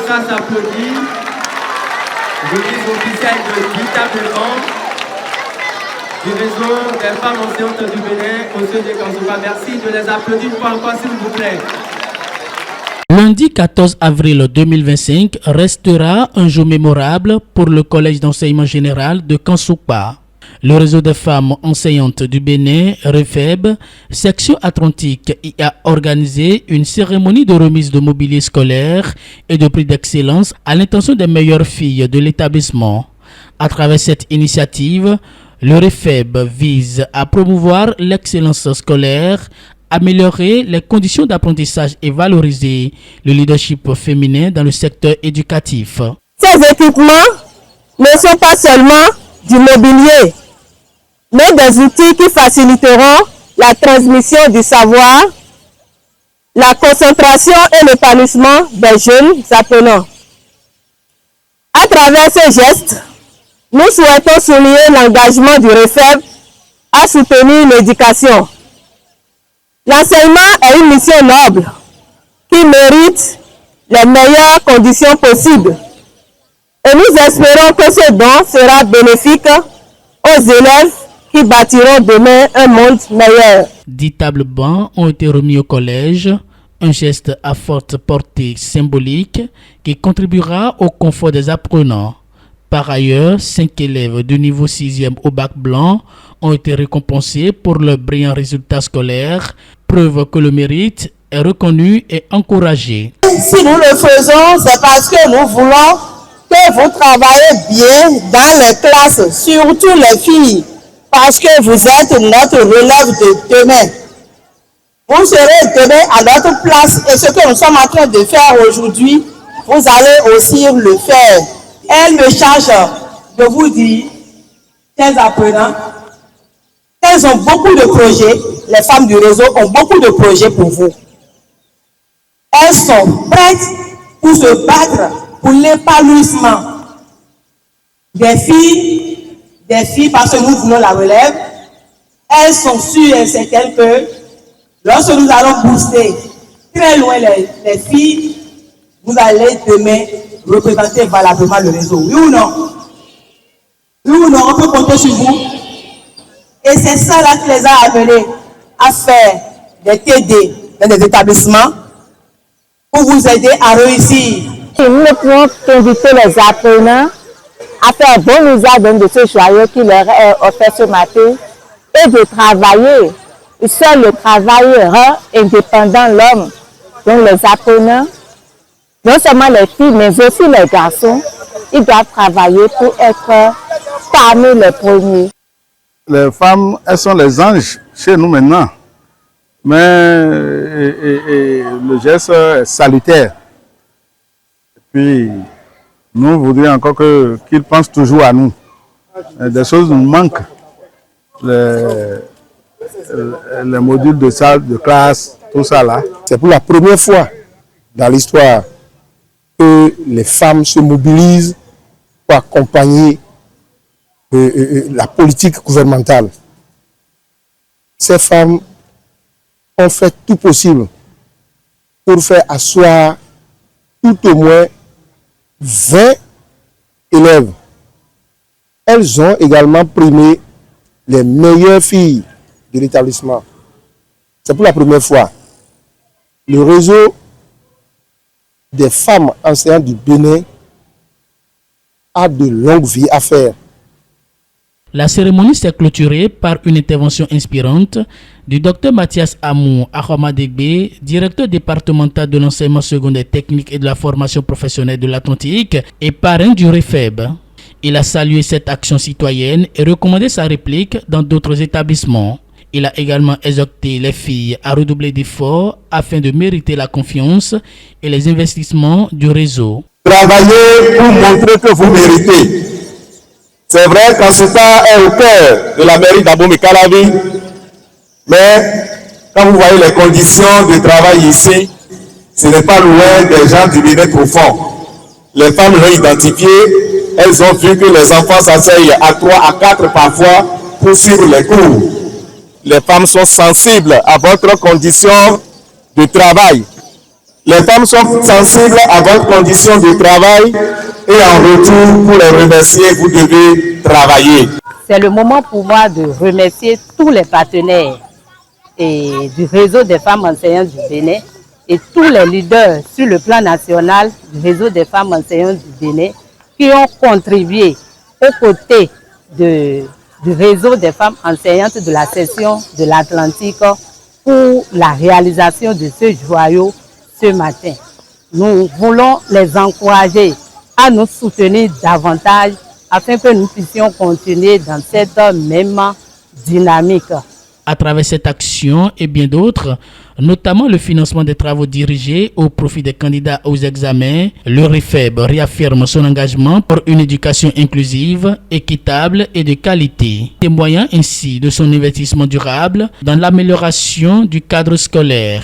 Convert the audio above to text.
François s'applaudit. Remise officielle de 10 tables bancs du réseau des femmes enseignantes du Bénin au sud de Kansouba. Merci de les applaudir une fois encore, s'il vous plaît. Lundi 14 avril 2025 restera un jour mémorable pour le Collège d'enseignement général de Kansouba. Le réseau des femmes enseignantes du Bénin, REFEB, section Atlantique, y a organisé une cérémonie de remise de mobilier scolaire et de prix d'excellence à l'intention des meilleures filles de l'établissement. À travers cette initiative, le REFEB vise à promouvoir l'excellence scolaire, améliorer les conditions d'apprentissage et valoriser le leadership féminin dans le secteur éducatif. Ces équipements ne sont pas seulement du mobilier, mais des outils qui faciliteront la transmission du savoir, la concentration et l'épanouissement des jeunes apprenants. À travers ce geste, nous souhaitons souligner l'engagement du REFEB à soutenir l'éducation. L'enseignement est une mission noble qui mérite les meilleures conditions possibles. Et nous espérons que ce don sera bénéfique aux élèves qui bâtiront demain un monde meilleur. 10 tables bancs ont été remis au collège, un geste à forte portée symbolique qui contribuera au confort des apprenants. Par ailleurs, 5 élèves du niveau 6e au bac blanc ont été récompensés pour leurs brillants résultats scolaires, preuve que le mérite est reconnu et encouragé. Si nous le faisons, c'est parce que nous voulons que vous travaillez bien dans les classes, surtout les filles, parce que vous êtes notre relève de demain. Vous serez demain à notre place et ce que nous sommes en train de faire aujourd'hui, vous allez aussi le faire. Elle me charge de vous dire, chers apprenants, elles ont beaucoup de projets, les femmes du réseau ont beaucoup de projets pour vous. Elles sont prêtes pour se battre pour l'épanouissement des filles parce que nous voulons la relève. Elles sont sûres et certaines que lorsque nous allons booster très loin les filles, vous allez demain représenter valablement le réseau. Oui ou non? Oui ou non? On peut compter sur vous. Et c'est ça là qui les a amenés à faire des TD dans des établissements pour vous aider à réussir. Nous ne pouvons qu'inviter les apprenants à faire bon usage de ce joyau qui leur est offert ce matin et de travailler. Seul le travail rend indépendant l'homme. Donc les apprenants, non seulement les filles, mais aussi les garçons, ils doivent travailler pour être parmi les premiers. Les femmes, elles sont les anges chez nous maintenant. Mais le geste est salutaire. Et puis, nous voudrions encore qu'ils pensent toujours à nous. Des choses nous manquent. Les modules de salle, de classe, tout ça là. C'est pour la première fois dans l'histoire que les femmes se mobilisent pour accompagner la politique gouvernementale. Ces femmes ont fait tout possible pour faire asseoir tout au moins 20 élèves. Elles ont également primé les meilleures filles de l'établissement. C'est pour la première fois. Le réseau des femmes enseignantes du Bénin a de longues vies à faire. La cérémonie s'est clôturée par une intervention inspirante du Dr Mathias Amou Ahomadegbe, directeur départemental de l'enseignement secondaire technique et de la formation professionnelle de l'Atlantique et parrain du REFEB. Il a salué cette action citoyenne et recommandé sa réplique dans d'autres établissements. Il a également exhorté les filles à redoubler d'efforts afin de mériter la confiance et les investissements du réseau. Travaillez pour montrer que vous méritez. C'est vrai qu'Ansouba est au cœur de la mairie d'Abomey-Calavi, mais quand vous voyez les conditions de travail ici, ce n'est pas loin des gens du Bénin profond. Les femmes l'ont identifié, elles ont vu que les enfants s'asseyent à 3 à 4 parfois pour suivre les cours. Les femmes sont sensibles à votre condition de travail. Les femmes sont sensibles à votre condition de travail et en retour, pour les remercier, vous devez travailler. C'est le moment pour moi de remercier tous les partenaires et du réseau des femmes enseignantes du Bénin et tous les leaders sur le plan national du réseau des femmes enseignantes du Bénin qui ont contribué aux côtés du réseau des femmes enseignantes de la section de l'Atlantique pour la réalisation de ce joyau ce matin. Nous voulons les encourager à nous soutenir davantage afin que nous puissions continuer dans cette même dynamique. À travers cette action et bien d'autres, notamment le financement des travaux dirigés au profit des candidats aux examens, le RIFEB réaffirme son engagement pour une éducation inclusive, équitable et de qualité, témoignant ainsi de son investissement durable dans l'amélioration du cadre scolaire.